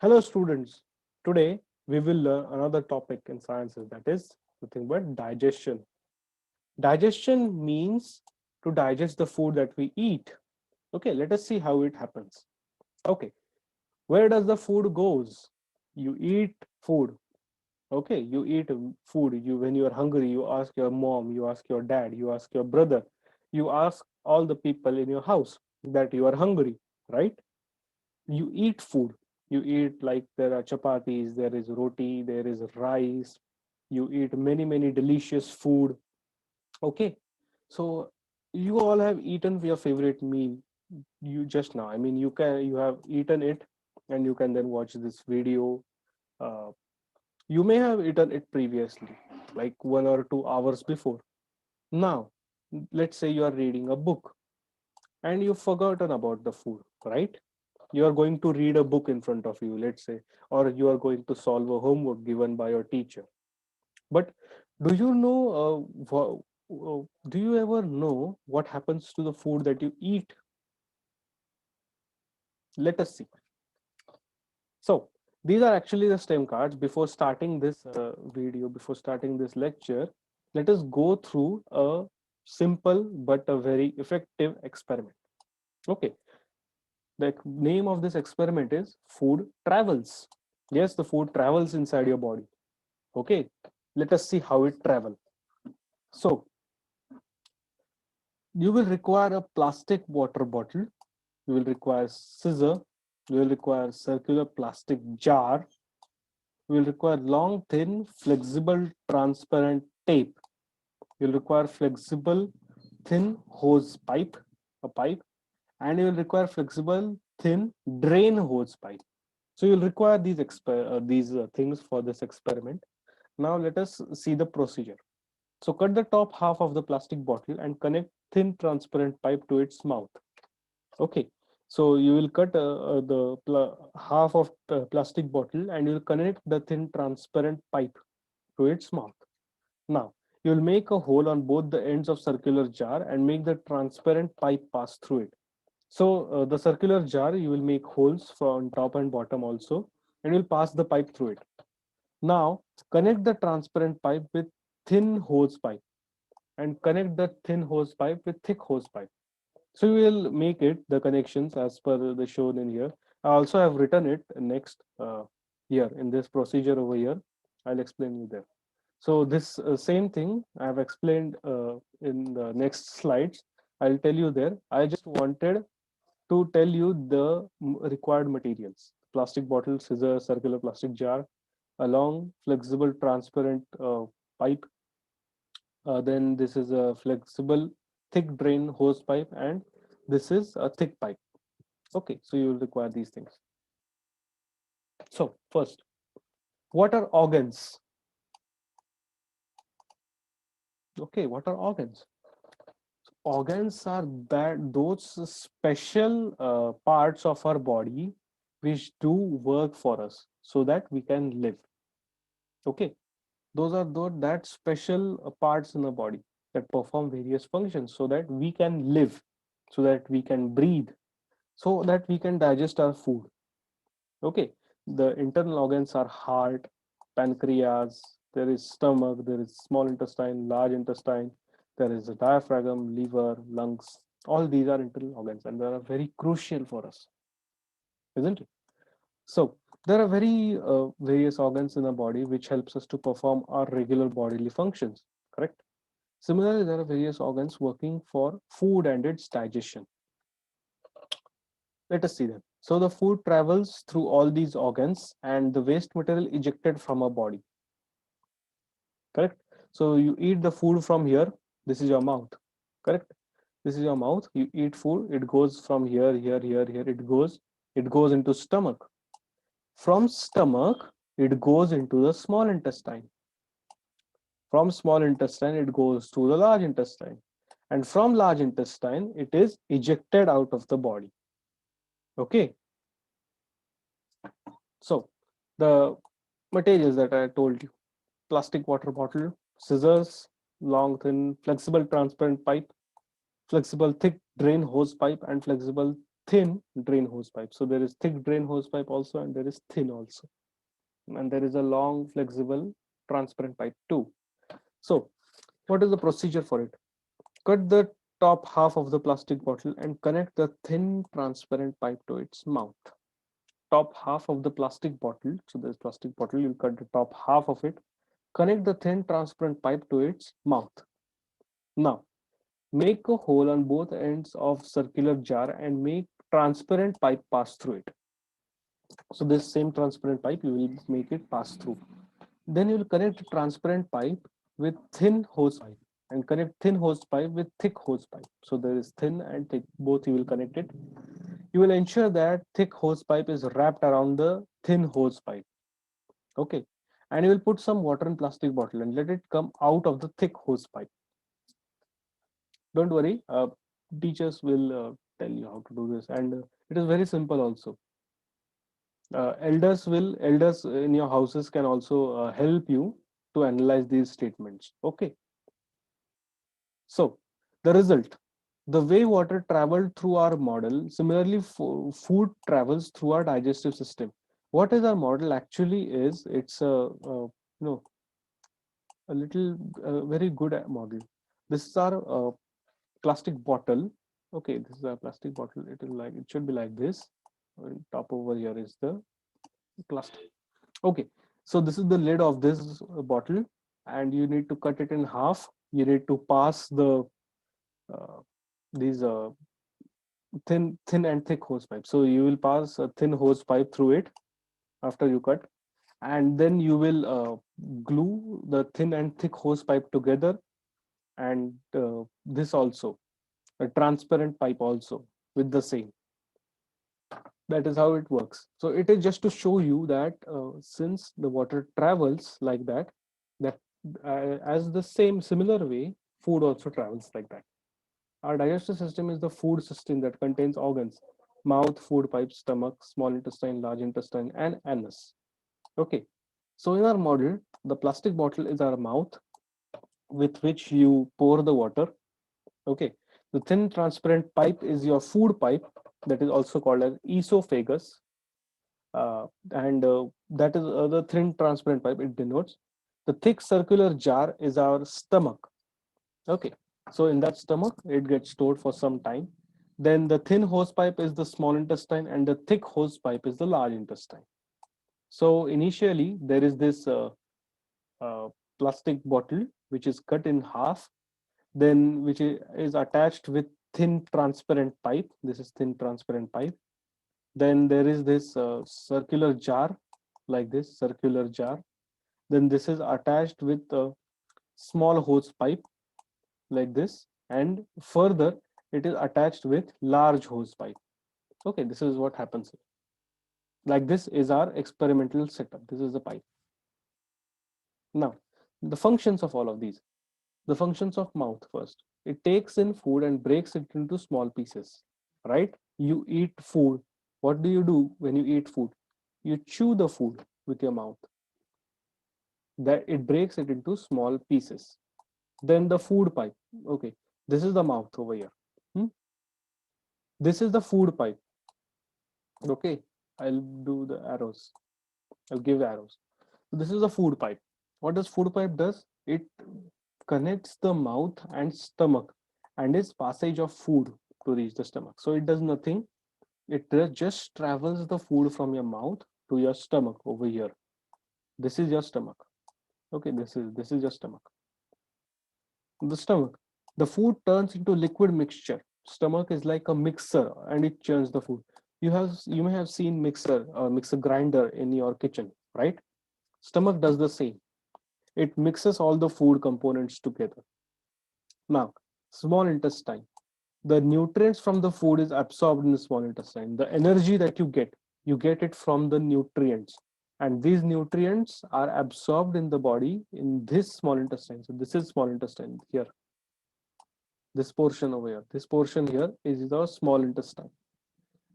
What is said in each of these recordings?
Hello students, today we will learn another topic in sciences, that is nothing but digestion. Digestion means to digest the food that we eat. Okay, let us see how it happens. Okay, where does the food goes? You eat food. Okay, you eat food. You when you are hungry, you ask your mom, you ask your dad, you ask your brother, you ask all the people in your house that you are hungry, right? You eat food. You eat, like, there are chapatis, there is roti, there is rice. You eat many delicious food. Okay, so you all have eaten your favorite meal. You just now, I mean, you have eaten it, and you can then watch this video. uh, you may have eaten it previously, like 1 or 2 hours before. Now let's say you are reading a book and you've forgotten about the food, right? You are going to read a book in front of you, let's say, or you are going to solve a homework given by your teacher. But do you know, do you ever know what happens to the food that you eat? Let us see. So these are actually the stem cards. Before starting this video, before starting this lecture, let us go through a simple but a very effective experiment. Okay, the name of this experiment is food travels. Yes, the food travels inside your body. Okay, let us see how it travel. So you will require a plastic water bottle, you will require scissor, you will require circular plastic jar, you will require long thin flexible transparent tape, you'll require flexible thin hose pipe, a pipe, and you will require flexible thin drain hose pipe. So you'll require these things for this experiment. Now let us see the procedure. So cut the top half of the plastic bottle and connect thin transparent pipe to its mouth. Okay. So you will cut half of the plastic bottle and you will connect the thin transparent pipe to its mouth. Now you will make a hole on both the ends of circular jar and make the transparent pipe pass through it. So the circular jar, you will make holes from top and bottom also, and you'll pass the pipe through it. Now connect the transparent pipe with thin hose pipe and connect the thin hose pipe with thick hose pipe. So you will make it the connections as per the shown in here. I also have written it next here in this procedure over here. I'll explain you there. So this same thing I have explained in the next slides. I'll tell you there. I just wanted to tell you the required materials: plastic bottle, scissors, circular plastic jar, a long flexible transparent pipe. Then this is a flexible thick drain hose pipe, and this is a thick pipe. Okay, so you will require these things. So first, what are organs? Okay, what are organs? Organs are those special parts of our body which do work for us so that we can live. Okay, those are that special parts in the body that perform various functions so that we can live, so that we can breathe, so that we can digest our food. Okay, the internal organs are heart, pancreas, there is stomach, there is small intestine, large intestine, there is a diaphragm, liver, lungs. All these are internal organs and they are very crucial for us, isn't it? So there are various organs in the body which helps us to perform our regular bodily functions, correct? Similarly, there are various organs working for food and its digestion. Let us see them. So the food travels through all these organs and the waste material ejected from our body, correct? So you eat the food from here, this is your mouth, correct? This is your mouth, you eat food, it goes from here, it goes into stomach. From stomach, it goes into the small intestine. From small intestine, it goes to the large intestine. And from large intestine, it is ejected out of the body. Okay. So the materials that I told you: plastic water bottle, scissors, long, thin, flexible, transparent pipe, flexible, thick drain hose pipe, and flexible, thin drain hose pipe. So there is thick drain hose pipe also, and there is thin also. And there is a long, flexible, transparent pipe too. So what is the procedure for it? Cut the top half of the plastic bottle and connect the thin, transparent pipe to its mouth. Top half of the plastic bottle, so this plastic bottle, you'll cut the top half of it, connect the thin, transparent pipe to its mouth. Now, make a hole on both ends of circular jar and make transparent pipe pass through it. So this same transparent pipe, you will make it pass through. Then you will connect transparent pipe with thin hose pipe and connect thin hose pipe with thick hose pipe. So there is thin and thick, both you will connect it. You will ensure that thick hose pipe is wrapped around the thin hose pipe. Okay. And you will put some water in plastic bottle and let it come out of the thick hose pipe. Don't worry, teachers will tell you how to do this, and it is very simple also. Elders in your houses can also help you to analyze these statements. Okay. So the result, the way water traveled through our model, similarly food travels through our digestive system. What is our model actually is, it's a little very good model. This is our plastic bottle. Okay, this is a plastic bottle. It should be like this. On top over here is the plastic. Okay, so this is the lid of this bottle, and you need to cut it in half. You need to pass uh, these thin and thick hose pipe. So you will pass a thin hose pipe through it after you cut, and then you will glue the thin and thick hose pipe together, and this also a transparent pipe also with the same. That is how it works. So it is just to show you that since the water travels like that, that as the same similar way, food also travels like that. Our digestive system is the food system that contains organs: mouth, food pipe, stomach, small intestine, large intestine, and anus. Okay. So in our model, the plastic bottle is our mouth with which you pour the water. Okay. The thin transparent pipe is your food pipe, that is also called as esophagus. And that is the thin transparent pipe it denotes. The thick circular jar is our stomach. Okay. So in that stomach, it gets stored for some time. Then the thin hose pipe is the small intestine, and the thick hose pipe is the large intestine. So initially, there is this uh, plastic bottle which is cut in half, then which is attached with thin transparent pipe. This is thin transparent pipe. Then there is this circular jar, like this circular jar. Then this is attached with a small hose pipe like this, and further it is attached with large hose pipe. Okay, this is what happens. Like this is our experimental setup. This is the pipe. Now, the functions of all of these. The functions of mouth first. It takes in food and breaks it into small pieces, right? You eat food. What do you do when you eat food? You chew the food with your mouth. That it breaks it into small pieces. Then the food pipe. Okay, this is the mouth over here. Hmm? This is the food pipe. Okay, I'll do the arrows. I'll give the arrows. So this is the food pipe. What does food pipe does? It connects the mouth and stomach and its passage of food to reach the stomach. So it does nothing. It just travels the food from your mouth to your stomach over here. This is your stomach. Okay, this is your stomach. The stomach. The food turns into liquid mixture. Stomach is like a mixer and it churns the food. You may have seen mixer or mixer grinder in your kitchen, right? Stomach does the same. It mixes all the food components together. Now, small intestine. The nutrients from the food is absorbed in the small intestine. The energy that you get it from the nutrients. And these nutrients are absorbed in the body in this small intestine. So this is small intestine here. This portion over here. This portion here is the small intestine.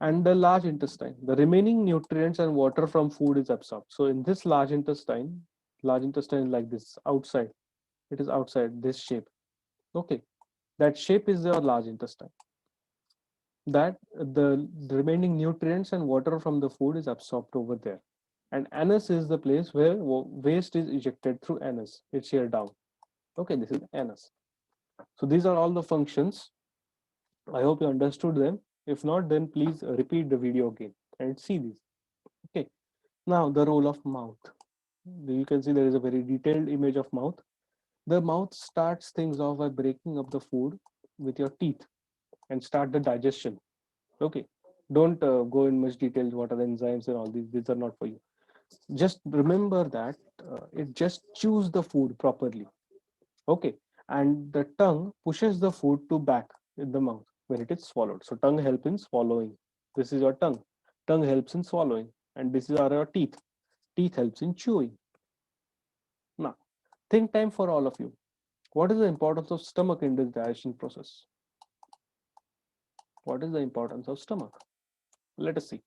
And the large intestine. The remaining nutrients and water from food is absorbed. So in this large intestine is like this outside. It is outside this shape. Okay. That shape is your large intestine. that the remaining nutrients and water from the food is absorbed over there. And anus is the place where waste is ejected through anus. It's here down. Okay, this is anus. So these are all the functions. I hope you understood them. If not, then please repeat the video again and see these. Okay. Now the role of mouth. You can see there is a very detailed image of mouth. The mouth starts things off by breaking up the food with your teeth and start the digestion. Okay. Don't go in much detail what are the enzymes and all these. These are not for you. Just remember that it just chews the food properly. Okay. And the tongue pushes the food to back in the mouth when it is swallowed. So tongue helps in swallowing. This is your tongue. Tongue helps in swallowing. And this is our teeth. Teeth helps in chewing. Now, think time for all of you. What is the importance of stomach in this digestion process? What is the importance of stomach? Let us see.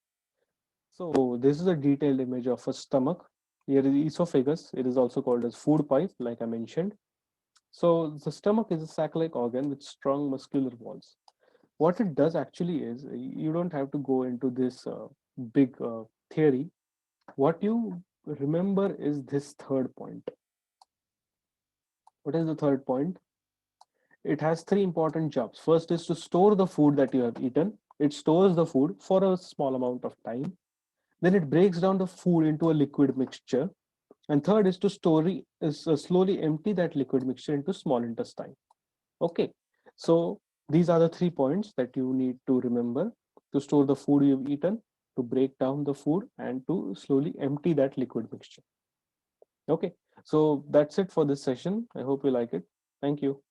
So this is a detailed image of a stomach. Here is esophagus. It is also called as food pipe, like I mentioned. So the stomach is a sac-like organ with strong muscular walls. What it does actually is, you don't have to go into this big theory. What you remember is this third point. What is the third point? It has three important jobs. First is to store the food that you have eaten. It stores the food for a small amount of time. Then it breaks down the food into a liquid mixture. And third is to slowly empty that liquid mixture into small intestine. Okay, so these are the 3 points that you need to remember: to store the food you've eaten, to break down the food, and to slowly empty that liquid mixture. Okay, so that's it for this session. I hope you like it. Thank you.